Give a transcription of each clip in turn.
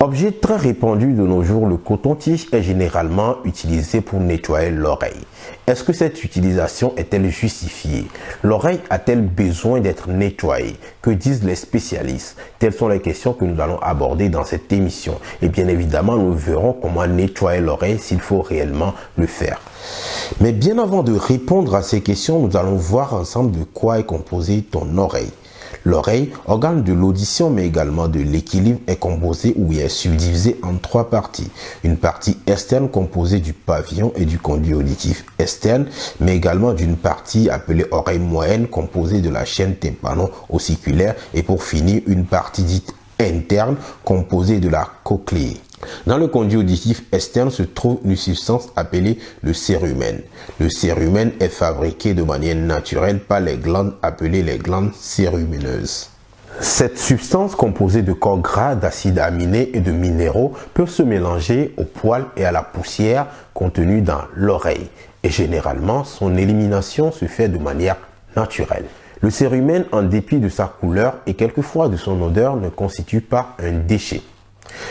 Objet très répandu de nos jours, le coton-tige est généralement utilisé pour nettoyer l'oreille. Est-ce que cette utilisation est-elle justifiée? L'oreille a-t-elle besoin d'être nettoyée? Que disent les spécialistes? Telles sont les questions que nous allons aborder dans cette émission. Et bien évidemment, nous verrons comment nettoyer l'oreille s'il faut réellement le faire. Mais bien avant de répondre à ces questions, nous allons voir ensemble de quoi est composée ton oreille. L'oreille, organe de l'audition mais également de l'équilibre, est composée ou est subdivisée en trois parties. Une partie externe composée du pavillon et du conduit auditif externe, mais également d'une partie appelée oreille moyenne composée de la chaîne tympano-ossiculaire et pour finir une partie dite interne composée de la cochlée. Dans le conduit auditif externe se trouve une substance appelée le cérumen. Le cérumen est fabriqué de manière naturelle par les glandes appelées les glandes cérumineuses. Cette substance composée de corps gras, d'acides aminés et de minéraux peut se mélanger au poil et à la poussière contenue dans l'oreille. Et généralement, son élimination se fait de manière naturelle. Le cérumen, en dépit de sa couleur et quelquefois de son odeur, ne constitue pas un déchet.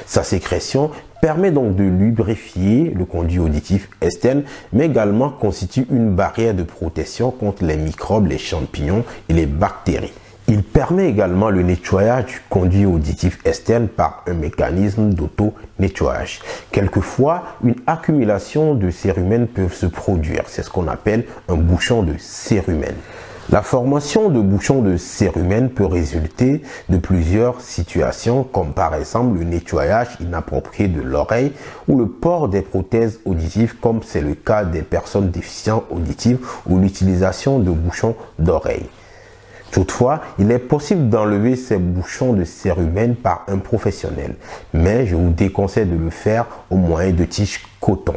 Sa sécrétion permet donc de lubrifier le conduit auditif externe, mais également constitue une barrière de protection contre les microbes, les champignons et les bactéries. Il permet également le nettoyage du conduit auditif externe par un mécanisme d'auto-nettoyage. Quelquefois, une accumulation de cérumen peut se produire. C'est ce qu'on appelle un bouchon de cérumen. La formation de bouchons de cérumen peut résulter de plusieurs situations, comme par exemple le nettoyage inapproprié de l'oreille ou le port des prothèses auditives, comme c'est le cas des personnes déficientes auditives, ou l'utilisation de bouchons d'oreille. Toutefois, il est possible d'enlever ces bouchons de cérumen par un professionnel, mais je vous déconseille de le faire au moyen de tiges coton.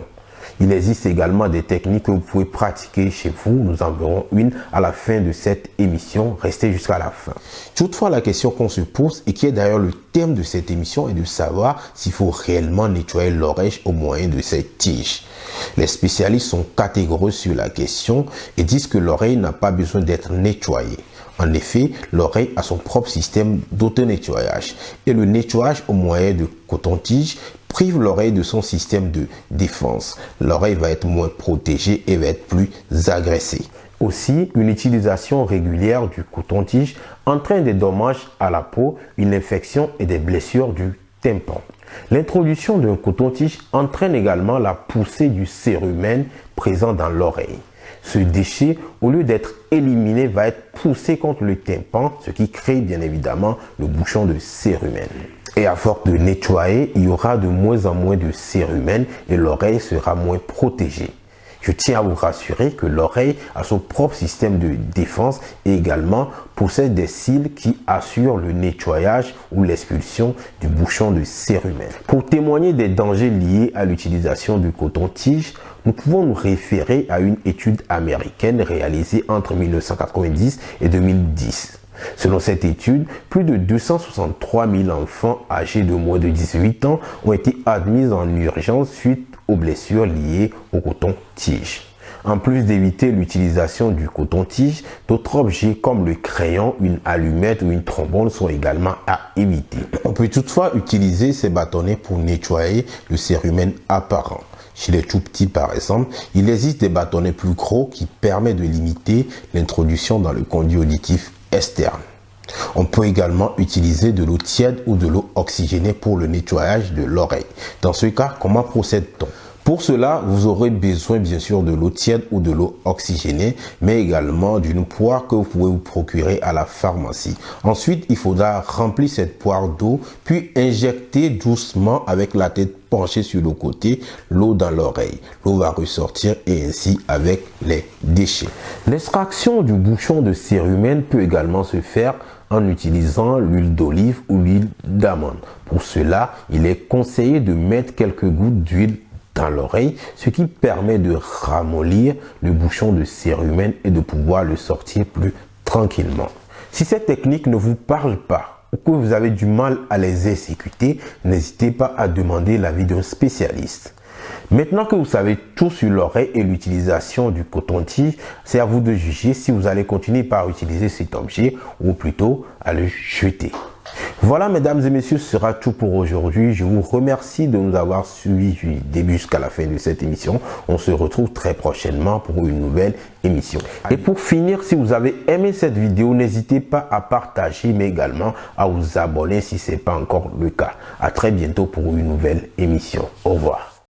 Il existe également des techniques que vous pouvez pratiquer chez vous. Nous en verrons une à la fin de cette émission. Restez jusqu'à la fin. Toutefois, la question qu'on se pose et qui est d'ailleurs le thème de cette émission est de savoir s'il faut réellement nettoyer l'oreille au moyen de cette tige. Les spécialistes sont catégoriques sur la question et disent que l'oreille n'a pas besoin d'être nettoyée. En effet, l'oreille a son propre système d'auto-nettoyage et le nettoyage au moyen de coton-tige prive l'oreille de son système de défense. L'oreille va être moins protégée et va être plus agressée. Aussi, une utilisation régulière du coton-tige entraîne des dommages à la peau, une infection et des blessures du tympan. L'introduction d'un coton-tige entraîne également la poussée du cérumen présent dans l'oreille. Ce déchet, au lieu d'être éliminé, va être poussé contre le tympan, ce qui crée bien évidemment le bouchon de cérumen. Et à force de nettoyer, il y aura de moins en moins de cérumen et l'oreille sera moins protégée. Je tiens à vous rassurer que l'oreille a son propre système de défense et également possède des cils qui assurent le nettoyage ou l'expulsion du bouchon de cérumen. Pour témoigner des dangers liés à l'utilisation du coton-tige, nous pouvons nous référer à une étude américaine réalisée entre 1990 et 2010. Selon cette étude, plus de 263 000 enfants âgés de moins de 18 ans ont été admis en urgence suite aux blessures liées au coton-tige. En plus d'éviter l'utilisation du coton-tige, d'autres objets comme le crayon, une allumette ou une trombone sont également à éviter. On peut toutefois utiliser ces bâtonnets pour nettoyer le cérumen apparent. Chez les tout petits par exemple, il existe des bâtonnets plus gros qui permettent de limiter l'introduction dans le conduit auditif externe. On peut également utiliser de l'eau tiède ou de l'eau oxygénée pour le nettoyage de l'oreille. Dans ce cas, comment procède-t-on? Pour cela, vous aurez besoin bien sûr de l'eau tiède ou de l'eau oxygénée, mais également d'une poire que vous pouvez vous procurer à la pharmacie. Ensuite, il faudra remplir cette poire d'eau, puis injecter doucement avec la tête penchée sur le côté, l'eau dans l'oreille. L'eau va ressortir et ainsi avec les déchets. L'extraction du bouchon de cérumen peut également se faire en utilisant l'huile d'olive ou l'huile d'amande. Pour cela, il est conseillé de mettre quelques gouttes d'huile dans l'oreille, ce qui permet de ramollir le bouchon de cérumen et de pouvoir le sortir plus tranquillement. Si cette technique ne vous parle pas ou que vous avez du mal à les exécuter, n'hésitez pas à demander l'avis d'un spécialiste. Maintenant que vous savez tout sur l'oreille et l'utilisation du coton-tige, c'est à vous de juger si vous allez continuer par utiliser cet objet ou plutôt à le jeter. Voilà, mesdames et messieurs, ce sera tout pour aujourd'hui. Je vous remercie de nous avoir suivis du début jusqu'à la fin de cette émission. On se retrouve très prochainement pour une nouvelle émission. Et pour finir, si vous avez aimé cette vidéo, n'hésitez pas à partager, mais également à vous abonner si ce n'est pas encore le cas. À très bientôt pour une nouvelle émission. Au revoir.